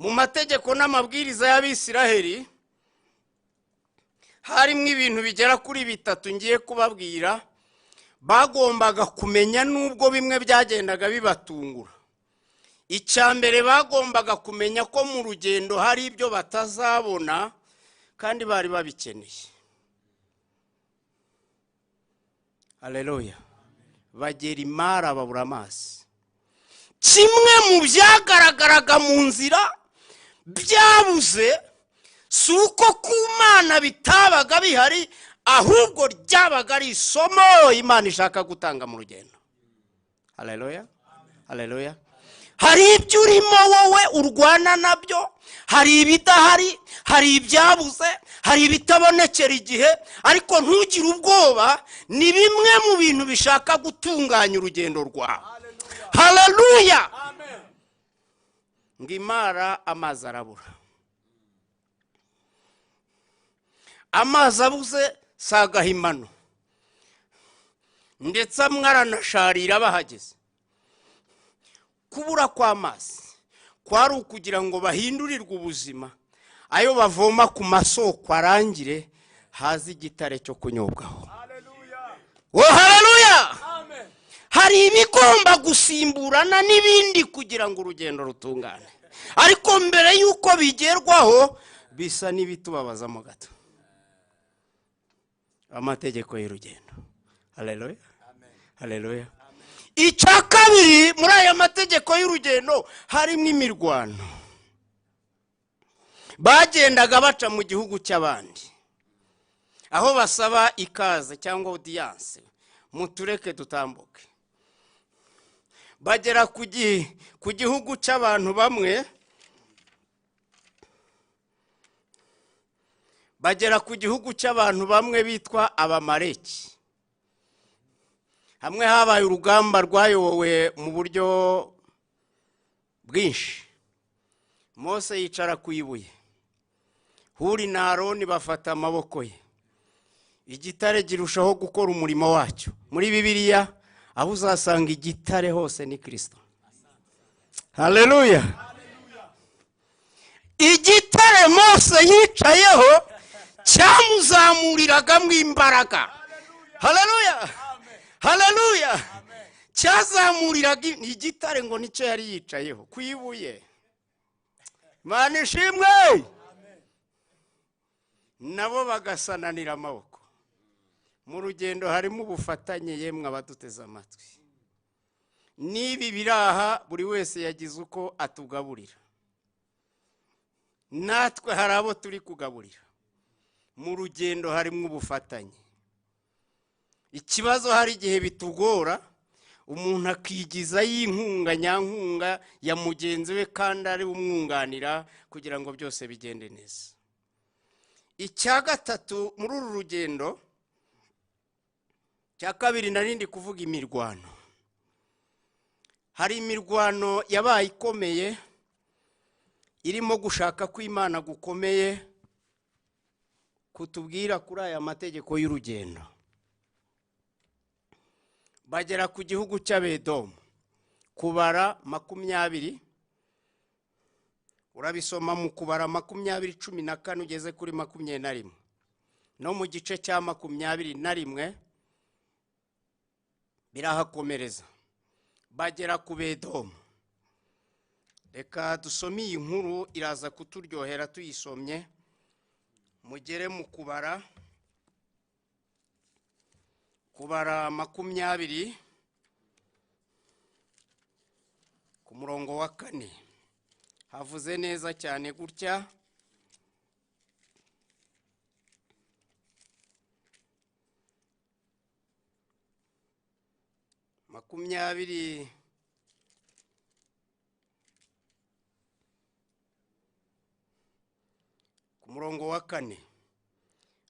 mu mategeko n'amabwiriza y'Abisiraheli harimo ibintu bigera kuri bitatu ngiye kubabwira bagombaga kumenya, nubwo bimwe byagendaga bibatungura. Icyambere bagombaga kumenya ko mu rugendo hari ibyo batazabona kandi bari babikeneye. Haleluya. Bagera imara babura amazi. Kimwe mu byagaragaraga mu nzira byabuze si uko ku Mana bitabaga bihari, ahubwo ryabaga ari isomo Imana ishaka gutanga mu rugendo. Haleluya. Haleluya. Hari ibyo urimo wowe urwana nabyo, hari ibidahari, hari ibyabuze, hari ibitabonekera igihe, ariko ntugire ubwoba, ni bimwe mu bintu bishaka gutunganya urugendo rwawe. Haleluya. Ngimara amazi arabura. Amazi abuze sagahimano, ndetse mwaranasharira bahageze. Kubura kw'amazi kwari ukugira ngo bahindurirwe ubuzima, ayo bavoma ku masoko arangire hazi igitare cyo kunyobwaho. Oh haleluya. Hari ibigomba gusimburana n'ibindi kugira ngo urugendo rutungane, ariko mbere yuko bigerwaho bisa n'ibitubabazamo gato. Amategeko y'urugendo. Haleluya. Haleluya. Icya kabiri, muri aya mategeko y'urugendo harimo imirwano. Bagendaga baca mu gihugu cy'abandi, aho basaba ikaze cyangwa audience, mutureke dutambuke. Bagera ku gihugu cy'abantu bamwe, bagera ku gihugu cy'abantu bamwe bitwa Abamaleki. Hamwe habaye urugamba rwayobowe mu buryo bwinshi. Mose yicara ku ibuye, Huri na Aroni bafata amaboko ye, igitare girushaho gukora umurimo wacyo. Muri Bibiliya aho uzasanga igitare hose ni Kristo. Haleluya. Igitare Mose yicayeho cyamuzamuriragamo imbaraga. Haleluya. Haleluya. Cyazamuriraga igitare ngo nicyo yari yicayeho ku ibuye. Mana ishimwe. Nabo bagasananira amaboko. Mu rugendo harimo ubufatanye, yemwe abaduteze amatwi. Nibi biraha buri wese yagize uko atugaburira. Natwe hari abo turi kugaburira. Mu rugendo harimo ubufatanye. Ikibazo hari igihe bitugora, umuntu akigiza y'inkunga nyankunga ya mugenzi we kandi ari umwunganira kugira ngo byose bigende neza. Icya gatatu muri uru rugendo, cya kabiri narindi kuvuga imirwano. Hari imirwano yabaye ikomeye irimo gushaka kw'Imana gukomeye kutubwira kuri aya mategeko y'urugendo. Bagera ku gihugu cy'Abedomu, kubara 20, urabisoma mu kubara 20:14 ugeze kuri 21, no mu gice cya 21 birahakomereza. Bagera ku Bedomu. Reka dusome iyi nkuru, iraza kuturyohera tuyisomye. Mugere mu kubara 20 ku murongo wa 4. Havuze neza cyane gutya: 20 ku murongo wa 4.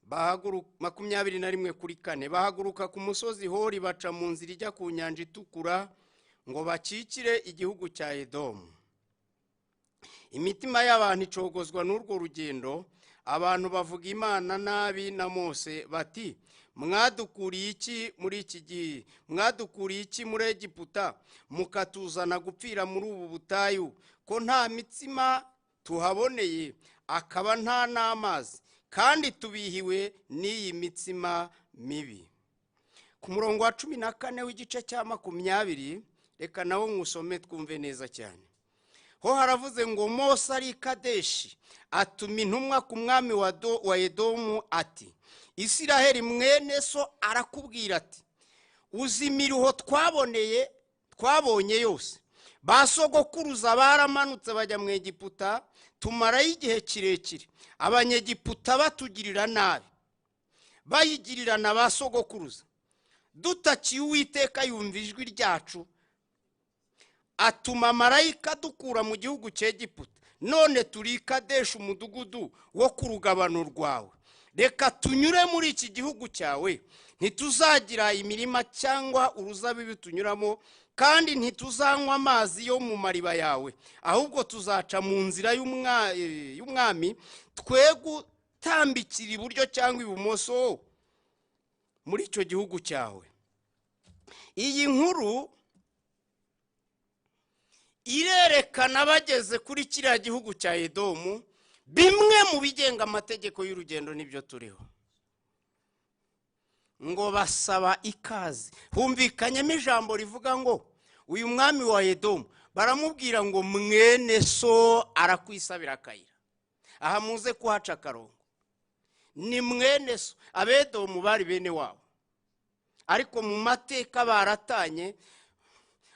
Bahaguruka 21 kuri 4. Bahaguruka ku musozi Hori baca mu nzira ijya ku nyanja itukura ngo bakikire igihugu cya Edomu. Imitima y'abantu icogozwa n'urwo rugendo, abantu bavuga Imana nabi na Mose bati: mwadukuriye iki muri iki gihe? Mwadukuriye iki muri Egiputa mukatuzana gupfira muri ubu butayu? Ko nta mitsima tuhaboneye akaba nta n'amazi, kandi tubihiwe n'iyi mitsima mibi. Ku murongo wa 14 w'igice cya 20, reka nawo mwusome twumve neza cyane. Ho haravuze ngo Mose ari Kadeshi atuma intumwa ku mwami wa Edomu ati, Isiraheli mwene so arakubwira ati, uzi imiruho twabonye yose. Basogokuruza baramanutse bajya mu Egiputa, tumarayo igihe kirekire. Abanyegiputa batugirira nabi, bayigirira na basogokuruza. Dutakiye Uwiteka yumva ijwi ryacu, atuma marayika dukura mu gihugu cy'Egiputa. None turi Kadeshi, umudugudu wo ku rugabano rwawe. Reka tunyure muri iki gihugu cyawe, ntituzagira imirima cyangwa uruzabibu tunyuramo, kandi ntituzanywa amazi yo mu mariba yawe, ahubwo tuzaca mu nzira y'umwami, twe gutambikira iburyo cyangwa ibumoso muri icyo gihugu cyawe. Iyi nkuru irerekana bageze kuri kiriya gihugu cya Edomu, bimwe mu bigenga amategeko y'urugendo nibyo turiho. Ngo basaba ikaze, humvikanyemo ijambo rivuga ngo uyu mwami wa Edomu, baramubwira ngo mwene so arakwisabira akayira. Aha muze kuhaca akarongo, ni mwene so. Abedomu bari bene wabo, ariko mu mateka baratanye,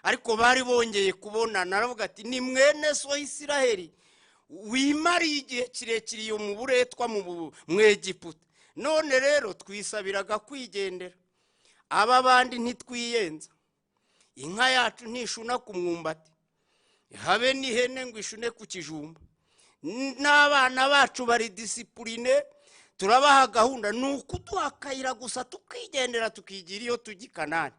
ariko bari bongeye kubonana. Aravuga ati, ni mwene so Isiraheli wimariye igihe kirekire iyo mu buretwa mu Egiputa. None rero twisabiraga kwigendera. Aba bandi ntitwiyenza, inka yacu ntishuna ku mwumbati, habe n'ihene ngo ishune ku kijumba. N'abana bacu bari disipurine, turabaha gahunda, ni ukuduha akayira gusa tukigendera tukigira iyo tujya i Kanani.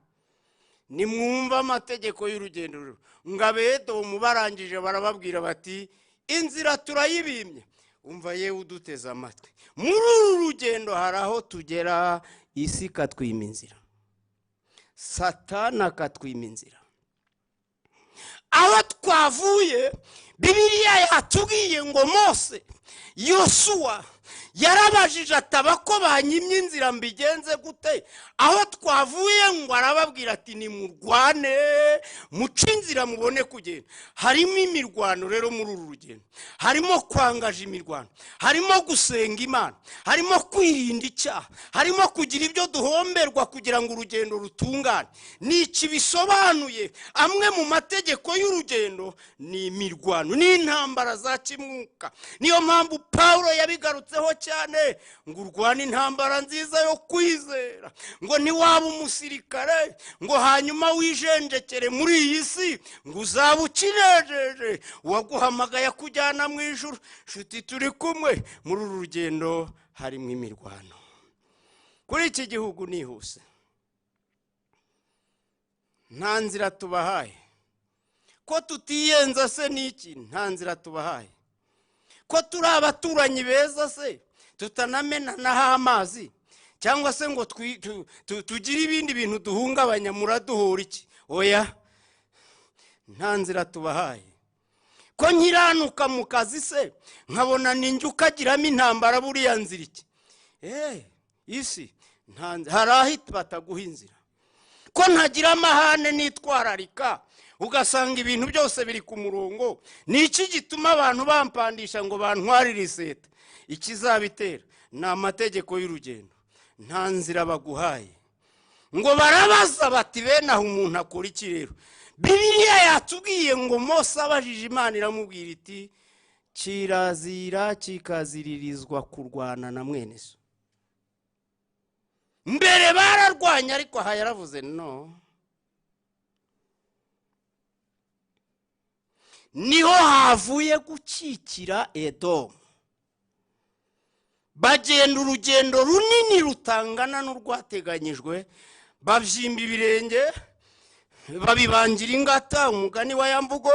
Nimwumva amategeko y'urugendo. Ngo Abedomu barangije barababwira bati, inzira turayibimye. Umva yewe uduteze amatwi, muri uru rugendo hari aho tugera isi katwima inzira, Satani akatwima inzira. Aho twavuye Bibiliya yatubwiye ngo Mose, Yosuwa yarabajije ataba ko banyimye inzira mbigenze gute. Aho twavuye ngo arababwira ati, nimurwane muce inzira mubone kugenda. Harimo imirwano rero muri uru rugendo, harimo kwangaje imirwano, harimo gusenga Imana, harimo kwirinda icyaha, harimo kugira ibyo duhomberwa kugira ngo urugendo rutungane. Niki bisobanuye? Amwe mu mategeko y'urugendo ni imirwano, ni intambara za kimwuka. Niyo mpamvu Paulo yabigarutseho cyane, ngo urwane intambara nziza yo kwizera. Ngo ntiwaba umusirikare ngo hanyuma wijenjekere muri iyi si, ngo uzaba ukinejeje uwaguhamagaye kujyana mu ijuru. Nshuti turi kumwe, muri uru rugendo harimo imirwano. Kuri iki gihugu nihuse, nta nzira tubahaye. Ko tutiyenza se niki? Nta nzira tubahaye. Ko turi abaturanyi beza se tutanamena naho amazi, cyangwa se ngo tugire ibindi bintu duhungabanya, muraduhora iki? Oya, nta nzira tubahaye. Ko nkiranuka mu kazi se nkabona ninjye ukagiramo intambara, buriya nzira iki? Isi hari aho bataguha inzira. Ko ntagira amahane nitwararika, ugasanga ibintu byose biri ku murongo, ni iki gituma abantu bampandisha ngo bantwarire iseta? Ikizabitera ni amategeko y'urugendo. Nta nzira baguhaye. Ngo barabaza bati, bene aho umuntu akora iki rero? Bibiliya yatubwiye ngo Mose abajije Imana iramubwira iti, kirazira kikaziririzwa kurwana na mwene so. Mbere bararwanya, ariko aha yaravuze no. Niho havuye gukikira Edomu. Bagenda urugendo runini rutangana n'urwateganyijwe, babyimba ibirenge, babibangira ingata, umugani wa Yamvugo,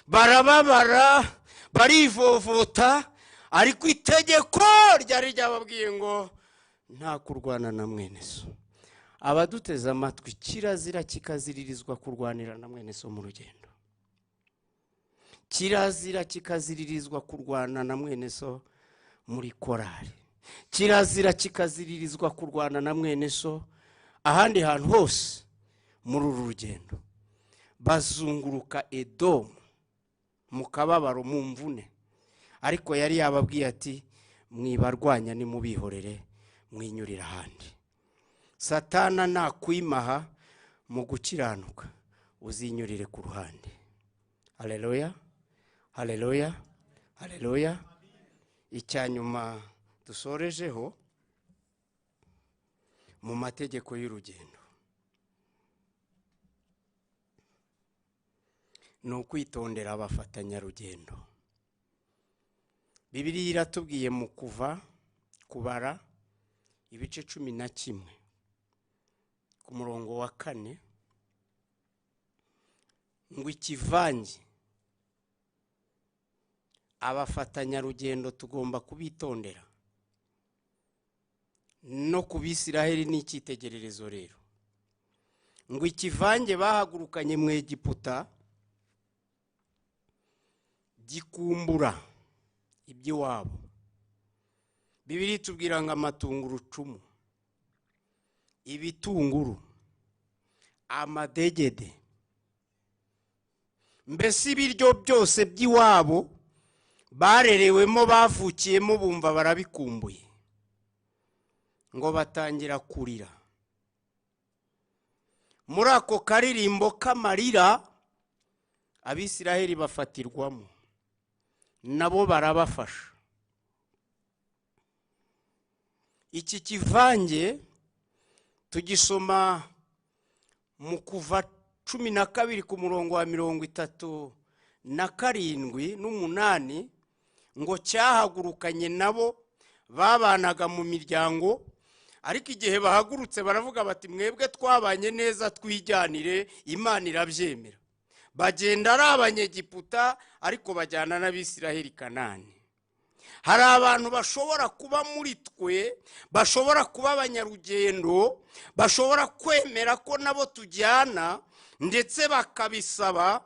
barababara, barivovota, ariko itegeko ryari ryababwiye ngo nta kurwana na mwene so. Abaduteze amatwi, kirazira kikaziririzwa kurwanira na mwene so mu rugendo. kirazira kikaziririzwa kurwana na mwene so muri korari, kirazira kikaziririzwa kurwana na mwene so ahandi hantu hose muri uru rugendo. Bazunguruka Edomu mu kababaro, mu mvune, ariko yari yababwiye ati mwibarwanya nimubihorere mwinyurira ahandi. Satana nakwimaha mu gukiranuka uzinyurire ku ruhande. Haleluya, haleluya, haleluya. Icyanyuma dusorejeho mu mategeko y'urugendo ni ukwitondera abafatanyarugendo. Bibiliya iratubwiye mu Kuva kubara ibice 11 ku murongo wa 4 ngo ikivange abafatanyarugendo tugomba kubitondera no ku Bisiraheli n'icyitegererezo. Rero ngo ikivange bahagurukanye mu Egiputa gikumbura iby'iwabo. Bibiliya itubwira ngo amatunguru 10, ibitunguru, amadegede, mbese ibiryo byose by'iwabo barerewemo bavukiyemo bumva barabikumbuye, ngo batangira kurira. Muri ako karirimbo k'amarira Abisiraheli bafatirwamo, nabo barabafasha. Iki kivange tugisoma mu Kuva 12 ku murongo wa 37 n'8 ngo cyahagurukanye nabo babanaga mu miryango, ariko igihe bahagurutse baravuga bati mwebwe twabanye neza twijyanire, Imana irabyemera. Bagenda ari Abanyegiputa ariko bajyana n'Abisiraheli Kanani. Hari abantu bashobora kuba muri twe, bashobora kuba abanyarugendo, bashobora kwemera ko nabo tujyana ndetse bakabisaba.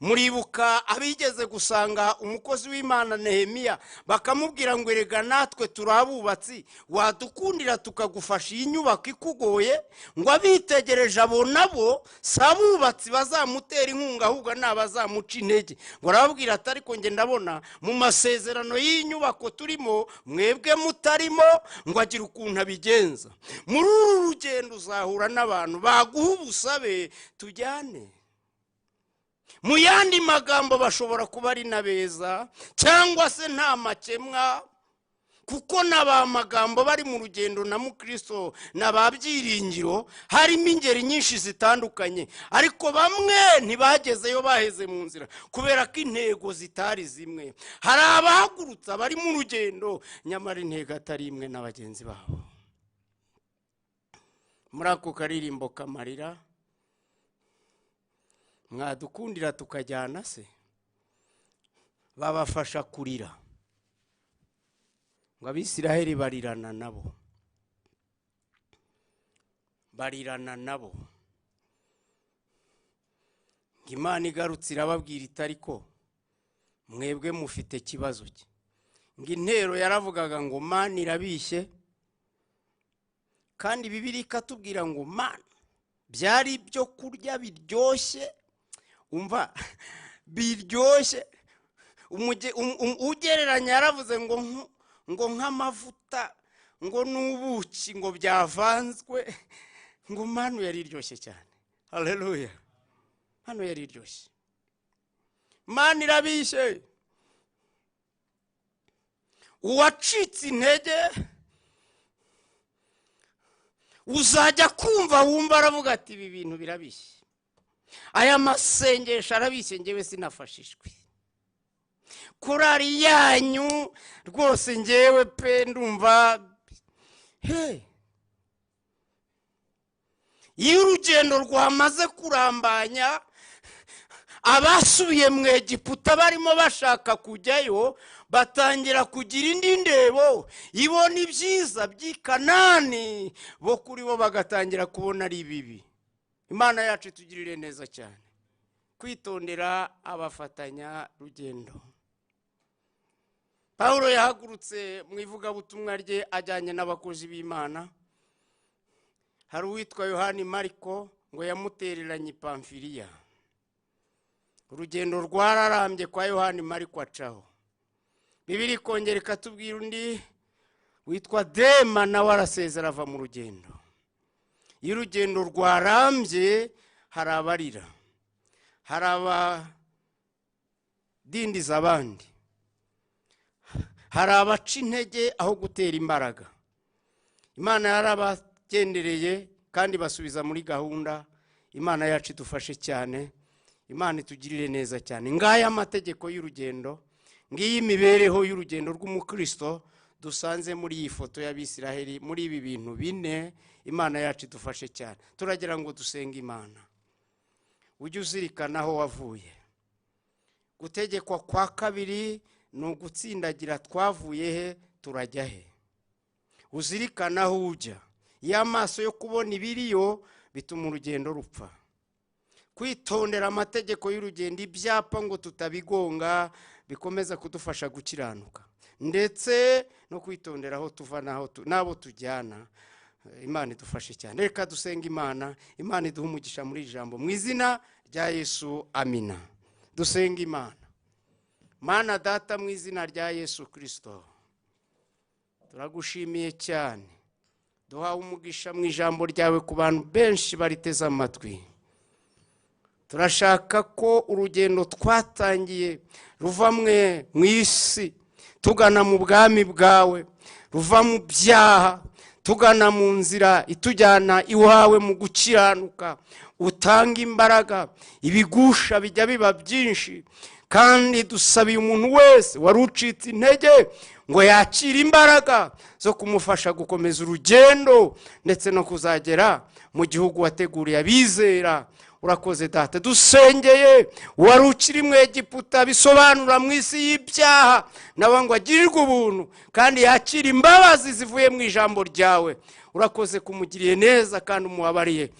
Muribuka abigeze gusanga umukozi w'Imana Nehemiya bakamubwira ngo erega natwe turabubatsi, wadukundira tukagufasha iyi nyubako ikugoye? Ngo abitegereje abo nabo sabubatsi bazamutera inkunga, ahubwo nabazamuca intege. Ngo arababwira ati ariko nge ndabona mu masezerano y'iyi nyubako turimo mwebwe mutarimo. Ngo agira ukuntu abigenza. Muri uru rugendo uzahura n'abantu baguha ubusabe tujyane. Mu yandi magambo bashobora kuba ari nabeza cyangwa se nta makemwa, kuko naba magambo bari mu rugendo na Mukristo n'ababyiringiro harimo ingeri nyinshi zitandukanye, ariko bamwe ntibagezeyo baheze mu nzira kubera ko intego zitari zimwe. Hari abahagurutsa bari mu rugendo nyamara intego atari imwe na bagenzi babo. Muri ako karirimbo k'amarira mwadukundira tukajyana se, babafasha kurira. Ngo Abisiraheli barirana nabo. Imana igarutse irababwira itariko mwebwe mufite kibazo ki. Ngo intero yaravugaga ngo Mana irabishye, kandi Bibiliya ikatubwira ngo Mana byari ibyo kurya biryoshye. Umva biryoshye, ugereranya yaravuze ngo nk'amavuta, ngo n'ubuki, ngo byavanzwe. Ngo Mana yari iryoshye cyane. Haleluya, Mana yari iryoshye. Mana irabishye. Uwacitse intege uzajya kumva wumva aravuga ati ibi bintu birabishye, aya masengesho arabishye, ngewe sinafashishwe. Korari yanyu rwose ngewe pe ndumva iyo urugendo rwamaze kurambanya, abasubiye mu Egiputa barimo bashaka kujyayo batangira kugira indi ndebo, ibona ibyiza by'i Kanani, bo kuri bo bagatangira kubona ari bibi. Imana yacu itugirire neza cyane. kwitondera abafatanya rugendo. Pawulo yahagurutse mu ivugabutumwa rye ajyanye n'abakozi b'Imana. Hari uwitwa Yohani Mariko ngo yamutereranye i Pamfiliya. Urugendo rwararambye kwa Yohani Mariko acaho. Bibiri kongera ikatubwira undi witwa Dema nawe arasezera ava mu rugendo. Iyo urugendo rwarambye hari abarira, hari abadindiza abandi, hari abaca intege aho gutera imbaraga. Imana yarabagendereye kandi basubiza muri gahunda. Imana yacu idufashe cyane, Imana itugirire neza cyane. Ngaya amategeko y'urugendo, ngiyi imibereho y'urugendo rw'umukristo dusanze muri iyi foto y'Abisiraheli, muri ibi bintu bine. Imana yacu idufashe cyane. Turagira ngo dusenge Imana. Ujye uzirikana aho wavuye. Gutegekwa kwa kabiri ni ugutsindagira twavuye he turajya he. Uzirikana aho ujya. Y'amaso yo kubona ibiriyo bituma urugendo rupfa. Kwitondera amategeko y'urugendo, ibyapa ngo tutabigonga, bikomeza kudufasha gukiranuka, ndetse no kwitondera aho tuva n'abo tujyana. Imana idufashe cyane. Reka dusenga Imana. Imana iduha umugisha muri ijambo mu izina rya Yesu, amina. Dusenga Imana. Mana Data, mu izina rya Yesu Kristo, turagushimiye cyane. Duha umugisha mu ijambo ryawe ku bantu benshi bariteze amatwi. Turashaka ko urugendo twatangiye ruva mu isi tugana mu bwami bwawe, ruva mu byaha tugana mu nzira itujyana iwawe mu gukiranuka. Utanga imbaraga, ibigusha bijya biba byinshi, kandi dusabiye umuntu wese wari ucitse intege ngo yakire imbaraga zo kumufasha gukomeza urugendo ndetse no kuzagera mu gihugu wateguriye abizera. Urakoze Data. Dusengeye wari ukiri mu Egiputa, bisobanura mu isi y'ibyaha, nawe ngo agirirwe ubuntu kandi yakira imbabazi zivuye mu ijambo ryawe. Urakoze kumugiriye neza kandi umubabariye.